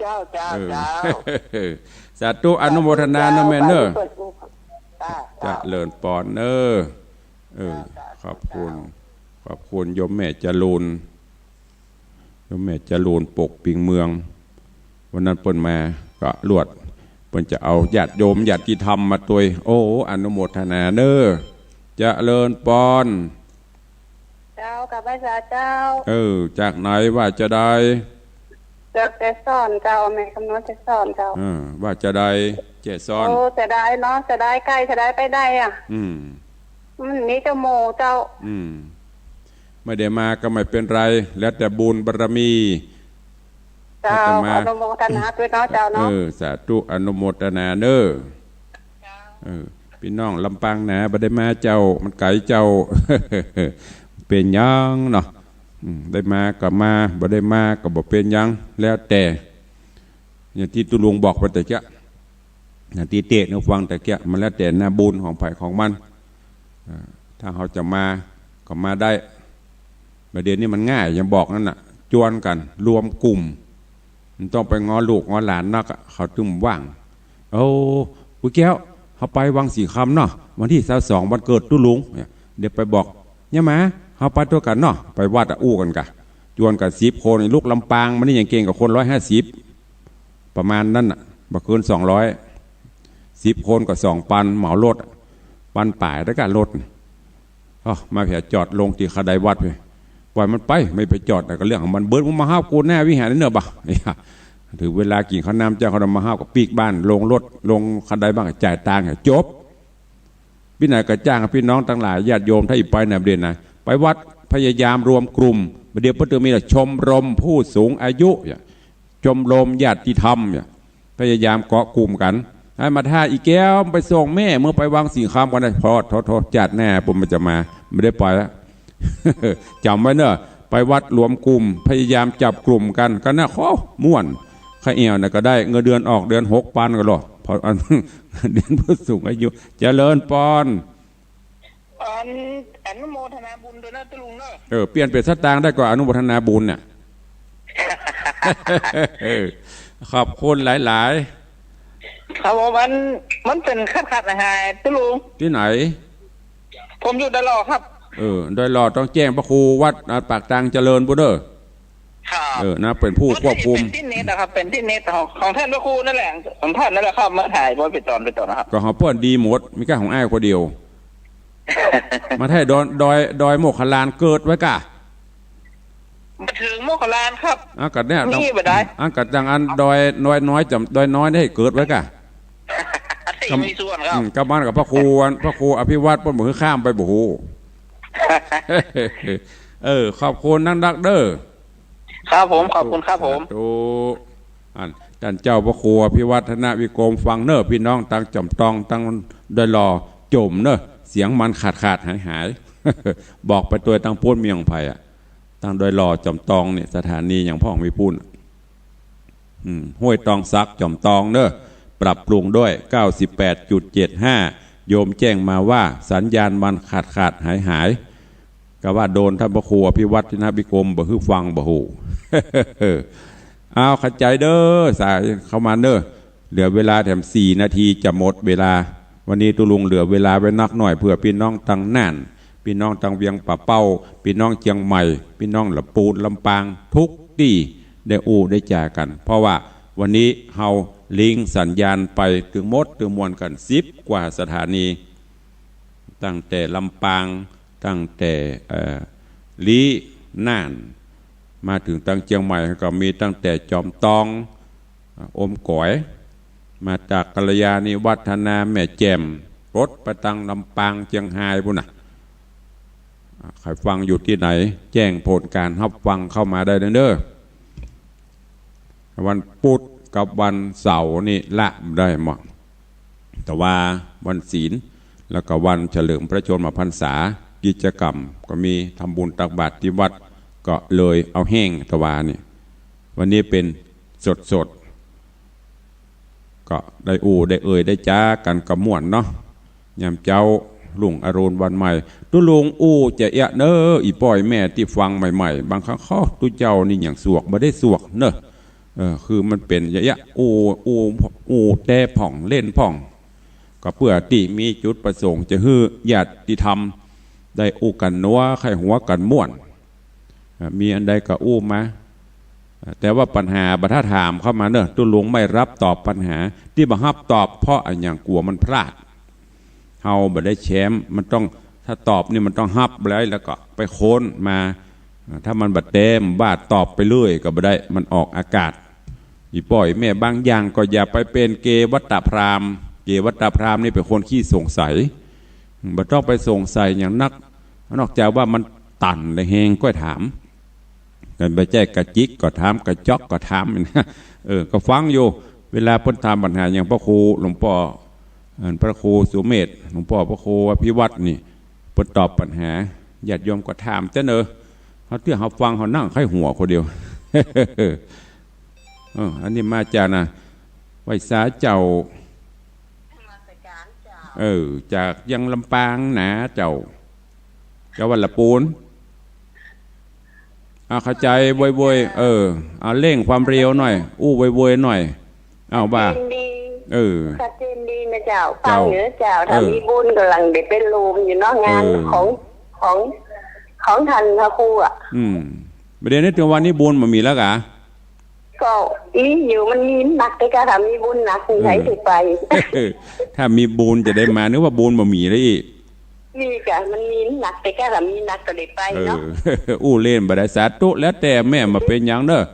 เจ้าสาธุอนุโมทนานะแม่เนอะจะเลินปอนเนอะขอบคุณโยมแม่จรูนปกปิงเมืองวันนั้นเปิ้นมาก็ลวดเปิ้นจะเอาญาติโยมญาติธรรมมาตัวอนุโมทนาเนอะจะเลินปอนเจ้ากับพระเจ้าจากไหนว่าจะได้จากเจสอนเจ้าแม่คำนวณเจสอนเจ้าว่าจะได้เจสอนจะได้เนาะจะได้ใกล้จะได้ไปได้นี่เจ้าโมเจ้าไม่ได้มาก็ไม่เป็นไรแล้วแต่บุญบารมีเจ้าอนุโมทนาด้วยเนาะเจ้าเนาะสาธุอนุโมทนาเนอะพี่น้องลำปางนะบ่ได้มาเจ้ามันไกลเจ้าเป็นยังเนาะได้มาก็มาบ่ได้มาก็บ่เป็นยังแล้วแต่อย่างที่ตุลุงบอกไปแต่แกอย่างที่เตะเนี่ยฟังแต่แกมันแล้วแต่หน้าบุญของไผ่ของมันถ้าเขาจะมาก็มาได้ประเด็นนี้มันง่ายอย่างบอกนั่นน่ะจวนกันรวมกลุ่มมันต้องไปง้อลูกง้อหลานนักเขาตึมว่างกุ้ยแก้วเขาไปวังสีคำเนาะวันที่22วันเกิดตุลุงเดี๋ยวไปบอก เนี่ยมาเฮาไปตัวกันเนาะไปวัดอู้กันกะจวนกัน10คนลูกลำปางมันนี่ยังเก่งกับคน150ประมาณนั้นน่ะบ่เกิน200 10คนก็2ปันเหมารถปันป่ายแล้วก็รถมาเพียจอดลงที่คาไดวัดไปปล่อยมันไปไม่ไปจอดแต่ก็เรื่องของมันเบิร์ดมึงมาห้าวกูแน่วิหารนี่เนอะบ่เนี่ยถึงเวลากินข้าวน้ำเจ้าเขามาห้าวกับปีกบ้านลงรถลงคาไดบ้างจ่ายตังค์จบพี่นายกระจ้างพี่น้องทั้งหลายญาติโยมถ้าอีกไปเนี่ยเรียนนะไปวัดพยายามรวมกลุ่มเดี๋ยวพระเตมีชมรมผู้สูงอายุชมรมญาติธรรมพยายามเกาะกลุ่มกันให้มาท่าอีแก้วไปส่งแม่เมื่อไปวางสิ่งคำกันได้พอทอจัดแน่ผมมันจะมาไม่ได้ปล่อยแล้วจำไว้เนอะไปวัดรวมกลุ่มพยายามจับกลุ่มกันก็น่าข้อม่วนข้าเอวนะก็ได้เงินเดือนออกเดือน6 ปันก็หรอพออันเดือนผู้สูงอายุเจริญปอนอนุโมทนาบุญด้วยนะตลุงเนอะเปลี่ยนเป็นสตางค์ได้กว่าอนุโมทนาบุญเนี่ยขอบคุณหลายครับมันเป็นขัดนะฮะตลุงที่ไหนผมอยู่ดอยหล่อครับดอยหล่อต้องแจ้งพระครูวัดปากตังเจริญบุเด้อนะเป็นผู้ควบคุมเป็นที่เน็ตนะครับเป็นที่เน็ตของท่านพระครูนั่นแหละของท่านนั่นแหละครับมาถ่ายไว้ไปตอนนะครับก็เขาเปิ้นดีหมดมีแค่ของอ้ายคนเดียวมาให้ดอยโมกขลานเกิดไว้กะมาถึงโมกขลานครับกัดเนี่ยนี่ไปได้กัดจังอันดอยน้อยจำดอยน้อยได้เกิดไว้กะก็มีส่วนครับกับบ้านกับพระครูอภิวัตรป้นมือข้ามไปบุหูขอบคุณนั่งดักเด้อครับผมขอบคุณครับผมดูท่านเจ้าพระครูอภิวัฒนวิกรมฟังเนอพี่น้องตั้งจำตองตั้งดอยรอจมเนอเสียงมันขาดหายบอกไปตัวตั้งพูนเมียงไผ่ตั้งดอยรอจำตองเนี่ยสถานีอย่างพ่อของพี่พูนห้วยตองซักจำตองเนอปรับปรุงด้วย 98.75 โยมแจ้งมาว่าสัญญาณมันขาดหายก็ว่าโดนท่านพระครูอภิวัฒนวิกรมบ่ฮือฟังบ่หูเอาขัดใจเด้อสายเข้ามาเด้อเหลือเวลาแถม4 นาทีจะหมดเวลาวันนี้ตุลุงเหลือเวลาไว้นักหน่อยเพื่อพี่น้องตังน่านพี่น้องตังเวียงป่าเป้าพี่น้องเชียงใหม่พี่น้องลำปูนลำปางทุกที่ได้ได้จ่ากันเพราะว่าวันนี้เฮาลิงสัญญาณไปถึงมวลกัน10 กว่าสถานีตั้งแต่ลำปางตั้งแต่ลีน่านมาถึงตั้งเชียงใหม่ก็มีตั้งแต่จอมตองอมก๋อยมาจากกัลยาณิวัฒนาแม่แจ่มรถไปตั้งลำปางเชียงไฮ้พุ่นน่ะใครฟังอยู่ที่ไหนแจ้งผลการรับฟังเข้ามาได้เด้อวันพุธกับวันเสาร์นี่ละได้หมดแต่ว่าวันศีลแล้วก็วันเฉลิมพระชนมพรรษากิจกรรมก็มีทำบุญตักบาตรที่วัดก็เลยเอาแห้งตะวานี่วันนี้เป็นสดก็ได้ได้จ้ากันกระม่วนเนาะยามเจ้าลุงอรุณวันใหม่ตุลุงจะเอะเนออีปล่อยแม่ที่ฟังใหม่ๆบางครั้งข้อตุเจ้านี่อย่างสวกไม่ได้สวกเนอะคือมันเป็นเยอะแต่ผ่องเล่นผ่องก็เพื่อที่มีจุดประสงค์จะฮือญาติธรรมได้กันนัวไข่หัวกันม่วนมีอันใดก็มาแต่ว่าปัญหาบัถ้าถามเข้ามาเนอะตุลุงไม่รับตอบปัญหาที่บังคับตอบเพราะอันอย่างกลัวมันพลาดเฮาบ่ได้แชมป์มันต้องถ้าตอบนี่มันต้องฮับแล้วก็ไปโค้นมาถ้ามันบัดเต็มบาดตอบไปเรื่อยก็บ่ได้มันออกอากาศอีปล่อยแม่บางอย่างก็อย่าไปเป็นเกวัตตพราหมณ์นี่เป็นคนขี้สงสัยบ่ต้องไปสงสัยอย่างนักนอกจากว่ามันตันเลยแหงก็ถามกันไปแจ้กระจิกก็ถามกระจอกก็ถามนะก็ฟังอยู่เวลาพ้นถามปัญหาอย่างพระครูหลวงพ่อพระครูสุเมธหลวงพ่อพระครูอภิวัตรนี่พ้นตอบปัญหาญาติโยมก็ถามเนอะเขาเที่ยวเขาฟังเขานั่งไข้หัวคนเดียวอันนี้มาจากนะไวสาเจ้าจากยังลำปางนะเจ้าวันละปูนเข้าใจโวยเอาเร่งความเร็วหน่อยโวยหน่อยเอาบ้าชัดเจนดีนะเจ้าฟังเยอะเจ้าถ้ามีบุญกำลังเด็กเป็นลูมอยู่นอกงานของ ของทันพระครูอ่ะประเด็นนี้ถึงวันนี้บุญมันมีแล้วกะก็อีอยู่มันมีหนักแต่ก็ถ้ามีบุญหนักมีใครติดไปถ้ามีบุญจะได้มานึกว่าบุญมันมีเลยอีกมีกะมันมีหนักแต่ก็ถ้ามีหนักก็ได้ไปเนาะอู้เล่นบดาสาตุแล้วแต่แม่มาเป็นยังเนอะ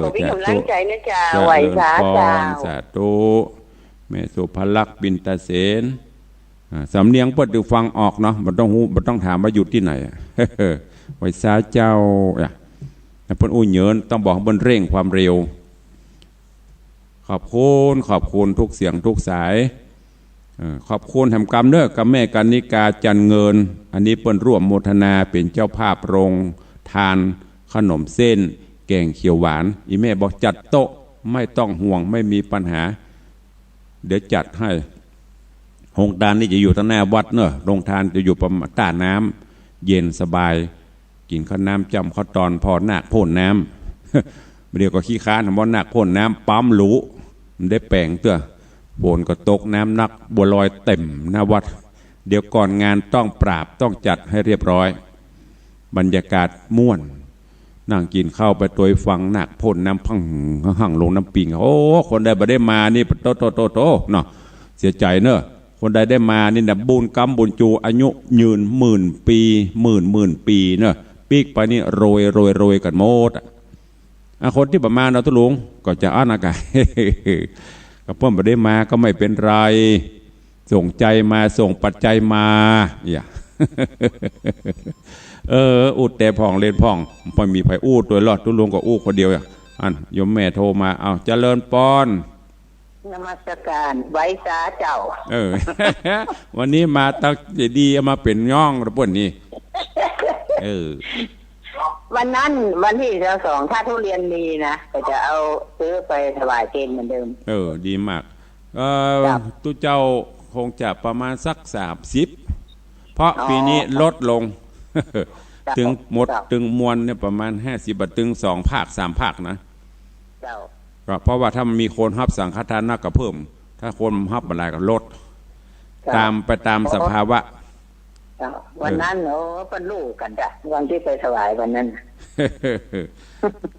ก็มีกำลังใจนะจ๊ะไหวสาสาธุแม่สุภลักษณ์บินตาเสนสำเนียงเปิดดูฟังออกเนาะมันต้องถามว่าอยู่ที่ไหนไหวสาเจ้าเพิ่นอู้เหยินต้องบอกเพิ่นเร่งความเร็วขอบคุณทุกเสียงทุกสายขอบคุณทำกรรมเด้อกับแม่กนิกาจันเงินอันนี้เปิ้นร่วมโมทนาเป็นเจ้าภาพโรงทานขนมเส้นแกงเขียวหวานอีแม่บอกจัดโต๊ะไม่ต้องห่วงไม่มีปัญหาเดี๋ยวจัดให้โรงทานนี่จะอยู่ตั้งหน้าวัดเนอะโรงทานจะอยู่ประมาณต้าน้ำเย็นสบายกินข้าวน้ำจำข้าวตอนพอหนักพ่นน้ำเดี๋ยวก็ขี้ค้านทำว่าหนักพ่นน้ำปั๊มหลูมันได้แปลงเตื้อโบนก็ตกน้ำนักบัวลอยเต็มหน้าวัดเดี๋ยวก่อนงานต้องปราบต้องจัดให้เรียบร้อยบรรยากาศม่วนนั่งกินข้าวไปตัวฟังหนักพ่นน้ำพังหั่งลงน้ำปิงโอ้คนใดบ่ได้มานี่โตเนาะเสียใจเนอะคนใดได้มานี่นะบุญกรรมบุญจูอายุยืนหมื่นปีหมื่นปีเนอะปีกไปนี่โรยกันหมดคนที่ประมาณเราตุลุงก็จะอ้านอากาศกับเพื่อนบ่ได้มาก็ไม่เป็นไรส่งใจมาส่งปัจจัยมาอย่าอูดแต่พ่องเล่นพ่องพอมีไผอูดตัวรอดตุลุงก็อูดคนเดียวอันโยมแม่โทรมาเอาเจริญปอนนมัสการไว้สาเจ้าวันนี้มาตั้งดีมาเป็นย่องระปุ่นนี่วันนั้นวันที่2ถ้าทุเรียนมีนะก็จะเอาซื้อไปถวายเจนเหมือนเดิมดีมากตู้เจ้าคงจะประมาณสัก30เพราะปีนี้ลดลงถึงหมดถึงมวลเนี่ยประมาณ50บาทถึง2ภาค3ภาคนะก็เพราะว่าถ้ามันมีคนฮับสังฆทานก็เพิ่มถ้าคนฮับอะไรก็ลดตามสภาวะวันนั้นเป็นลูกกันจ้ะวันที่ไปถวายวันนั้น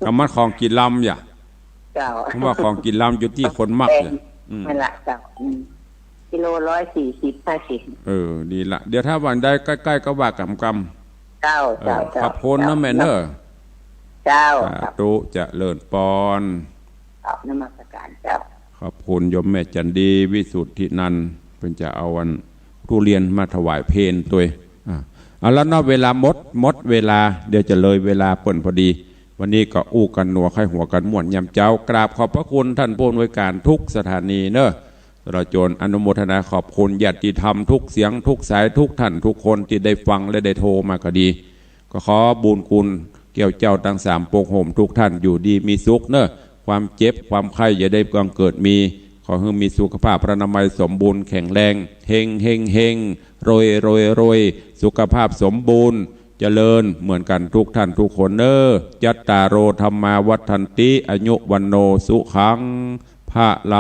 กำมัดของกินลำอย่าเพราะว่าของกินลำอยู่ที่คนมักเนี่ยไม่ละจ้ะกิโล140-50ดีละเดี๋ยวถ้าวันได้ใกล้ๆก็ว่ากำเจ้าขอบคุณนะแม่เนอเจ้าตุจะเลิศปอนนมัสการเจ้าขอบคุณโยมแม่จันดีวิสุทธินันท์เป็นจะเอาวันทุเรียนมาถวายเพลตัวเอาแล้วนอกเวลาหมดเวลาเดี๋ยวจะเลยเวลาเปิ่นพอดีวันนี้ก็อู้กันหนัวไข้หัวกันม่วนยำเจ้ากราบขอบพระคุณท่านผู้อำนวยการทุกสถานีเนอะเราโจรอนุโมทนาขอบคุณญาติธรรมทุกเสียงทุกสายทุกท่านทุกคนที่ได้ฟังและได้โทรมาก็ดีก็ขอบุญคุณเกี่ยวเจ้าทั้ง3ปกโหมทุกท่านอยู่ดีมีสุขเนอะความเจ็บความไข้อย่าได้บังเกิดมีขอให้มีสุขภาพพระนามัยสมบูรณ์แข็งแรงเฮงโรยสุขภาพสมบูรณ์เจริญเหมือนกันทุกท่านทุกคนเนอะจัตตาโรธรรมาวัฏันติอายุวันโนสุขังพระ